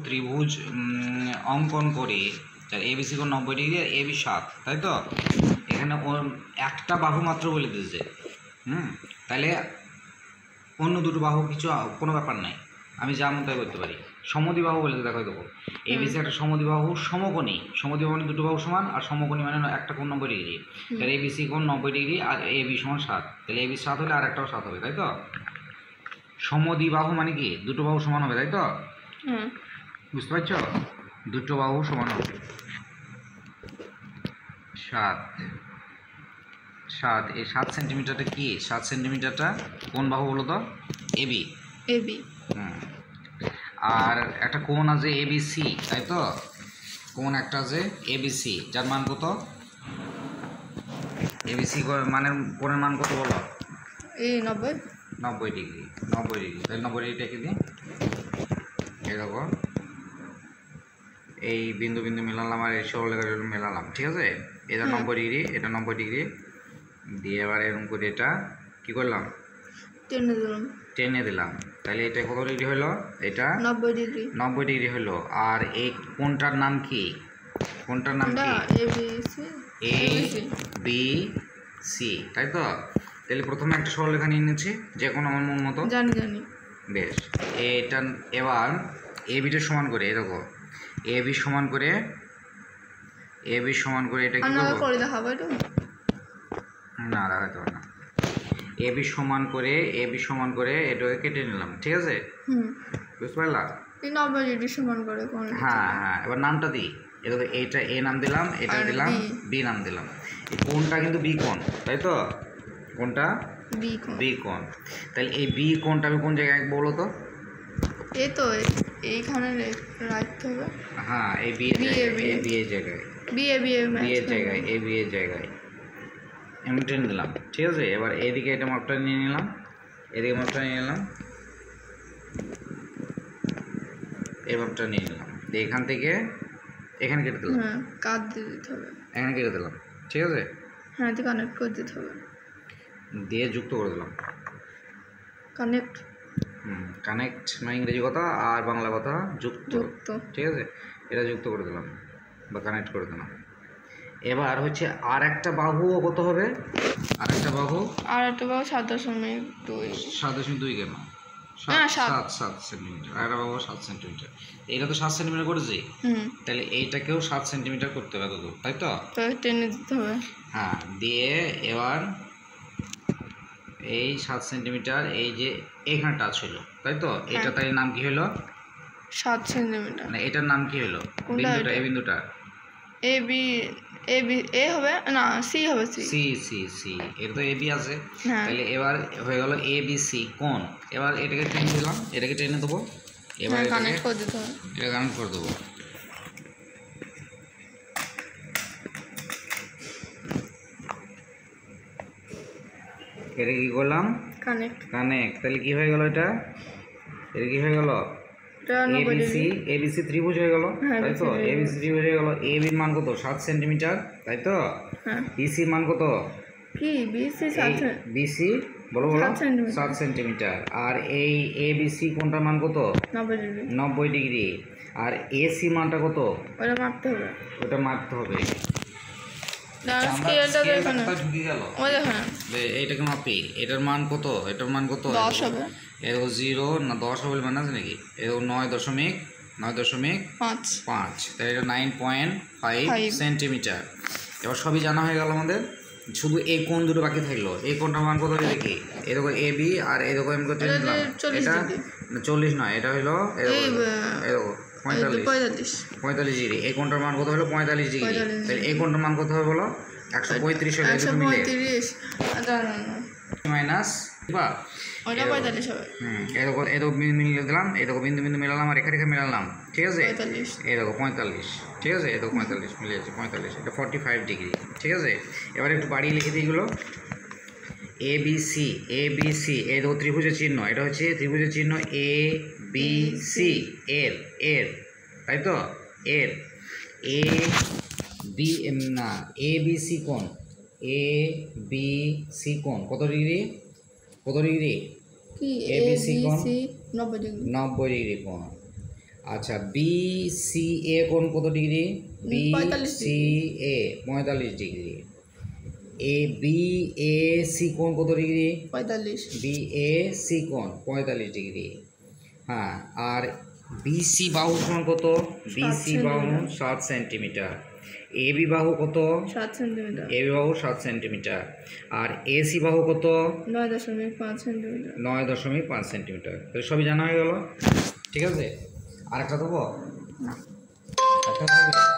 ত্রিভুজ অঙ্কন করে যার এবিসি কোণ 90 ডিগ্রি আর এবি 7, তাই তো? এখানে একটা বাহু মাত্র বলে দিয়েছে। তাহলে অন্য দুটো বাহু কিছু কোনো ব্যাপার নাই, আমি যা মন তাই করতে পারি। সমদ্বিবাহু বলে দেখাই দেবো। এবিসি একটা সমদ্বিবাহু, সমকোণী। সমদ্বিবাহু মানে দুটো বাহু সমান, আর সমকোণী মানে একটা কোণ 90 ডিগ্রি। তাহলে এবিসি কোণ 90 ডিগ্রি আর এবি সমান 7, তাহলে এবি 7 হলে আর একটাও 7 হবে, তাই তো? সমদ্বিবাহু মানে কি দুটো বাহু সমান হবে, তাই তো? বুঝতে পারছ? দুটো বাহু সমান হবে। 7 7 এই 7 সেন্টিমিটারটা কি? 7 সেন্টিমিটারটা কোন বাহু বলো তো? এবি। এবি। আর একটা কোণ আছে এবিসি, তাই তো? কোণ একটা আছে এবিসি, যার মান কত? এবিসি মানে কোণের মান কত বলো? এই 90 ডিগ্রি। 90 ডিগ্রি, তাহলে 90 ডিগ্রিটাকে দিই। এই দেখো, এই বিন্দু বিন্দু মেলালাম আর এই সরলরেখা মেলালাম, ঠিক আছে? এটা 90 ডিগ্রি, এটা 90 ডিগ্রি দিয়ে এবার এরকম করে এটা কি করলাম? টেনে দিলাম। তাহলে এটা কত ডিগ্রি হলো? এটা 90 ডিগ্রি। 90 ডিগ্রি হলো। আর এই কোণটার নাম কি? কোণটার নাম কি? এ বি সি, তাই তো? তাহলে প্রথমে একটা সরলরেখা নিয়ে নিচ্ছি, যে কোনো আমার মন মতো। জানি। বেশ, এটা এবার এ বিটা সমান করে, এই দেখো এ বি সমান করে এটা কি করব? করে দেখাবো এটা? না, দেখাতে পারবো না। এ বি সমান করে এটাকে কেটে নিলাম, ঠিক আছে? বুঝতে পারলা? এই 90 ডিগ্রি সমান করে কোণ। হ্যাঁ, এবার নামটা দিই। এটাকে এইটা এ নাম দিলাম, এটা দিলাম বি নাম দিলাম। এই কোণটা কিন্তু বি কোণ, তাই তো? কোণটা বি কোণ। তাহলে এই বি কোণটা আমি কোন জায়গায় বলো তো? এই তো এইখানে রাখতে হবে। হ্যাঁ, এই বি এর জায়গায়, এই বি এর জায়গায় আমি টেনে দিলাম, ঠিক আছে? এবার এইদিকে এটা মাপটা নিয়ে নিলাম, এদিকে মাপটা নিয়ে নিলাম, এই মাপটা নিয়ে নিলাম। এখান থেকে এখানে কেটে দিলাম, কাট দিয়ে দিতে হবে। এখানে কেটে দিলাম, ঠিক আছে? হ্যাঁ, এটা কানেক্ট করে দিতে হবে। দিয়ে যুক্ত করে দিলাম। কানেক্ট মানে ইংরেজি কথা, আর বাংলা কথা যুক্ত, ঠিক আছে? এটা যুক্ত করে দিলাম বা কানেক্ট করে দিলাম। এবার হচ্ছে আর একটা বাহু কত হবে? আর একটা বাহু 7.2। 7.2 কেন? 7 সেন্টিমিটার। আর একটা বাহু 7 সেন্টিমিটার। এটা তো 7 সেন্টিমিটার করেছি, তাহলে এইটাকেও 7 সেন্টিমিটার করতে হবে, তো তাই তো? টেনে দিতে হবে। হ্যাঁ, দিয়ে এবার এই 7 সেন্টিমিটার এই যে এখানে টাচ হলো, তাই তো? এটা তাই নাম কি হলো? 7 সেন্টিমিটার। মানে এটার নাম কি হলো? বিন্দুটা, এই বিন্দুটা এ বি এ হবে না, সি হবে। সি এর তো এ বি আছে, তাহলে এবার হয়ে গেল এ বি সি কোণ। এবার এটাকে টেনে দিলাম, এটাকে টেনে দেবো। এবার কানেক্ট করে দিতে হবে। এটা কানেক্ট করে দেবো। এটা কি করলাম? কানেক্ট। তাহলে কি হয়ে গেল? এটা কি হয়ে গেল? এবিসি ত্রিভুজ হয়ে গেল, তাই তো? এবিসি ত্রিভুজ হয়ে গেল। এ বির মান কত? 7 সেন্টিমিটার, তাই তো? বিসি মান কত? বিসি বলো 7 সেন্টিমিটার। আর এই এবিসি কোণটার মান কত? 90 ডিগ্রি। আর এসি মানটা কত? ওটা মাপতে হবে। এইটাকে মাপি, এটার মান কত? 10 হবে। এরকম 0 না 10 হবে মানে আছে নাকি? এরকম 9.5, তাই এটা 9.5 সেন্টিমিটার। এবার সবই জানা হয়ে গেল আমাদের, শুধু এই কোণ দুটো বাকি থাকলো। এই কোণটার মান কত দেখি? এরকম এ বি আর এরকম এম করতে দিলাম। এটা 40 নয়, এটা হলো এরকম 45 ডিগ্রি। এই কোণটার মান কত হলো? 45 ডিগ্রি। তাহলে এই কোণটার মান কত হবে বলো? 135 হলো। এই দুটো মিলে মাইনাস বা এরকম মিলিয়ে দিলাম, এরকম বিন্দু বিন্দু মেলালাম আর রেখা মেলালাম, ঠিক আছে? এরকম 45, ঠিক আছে? এরকম 45 মিলিয়েছে, 45। এটা 45 ডিগ্রি, ঠিক আছে? এবার একটু বাড়িয়ে লিখে দিই এগুলো। এ বি সি এই দেখো ত্রিভুজের চিহ্ন, এটা হচ্ছে ত্রিভুজের চিহ্ন এ বি সি এর, তাই তো? এর এ বি না এ বি সি কোণ, এ বি সি কোণ কত ডিগ্রি? এবিসি কোণ 90 ডিগ্রি কোণ। আচ্ছা বি সি এ কোণ কত ডিগ্রি? বি 45 সি এ 45 ডিগ্রি। এ বি এ সি কোণ কত ডিগ্রি? 45 বি এ সি কোণ 45 ডিগ্রি। হ্যাঁ, আর বি সি বাহু কোণ কত? বি সি বাহু 7 সেন্টিমিটার। এ বি বাহু কত? 7 সেন্টিমিটার। এ বি বাহু 7 সেন্টিমিটার। আর এ সি বাহু কত? 9.5 সেন্টিমিটার। 9.5 সেন্টিমিটার। তাহলে সবই জানা হয়ে গেল। ঠিক আছে, আর একটা দেবো? একটা থাকবে।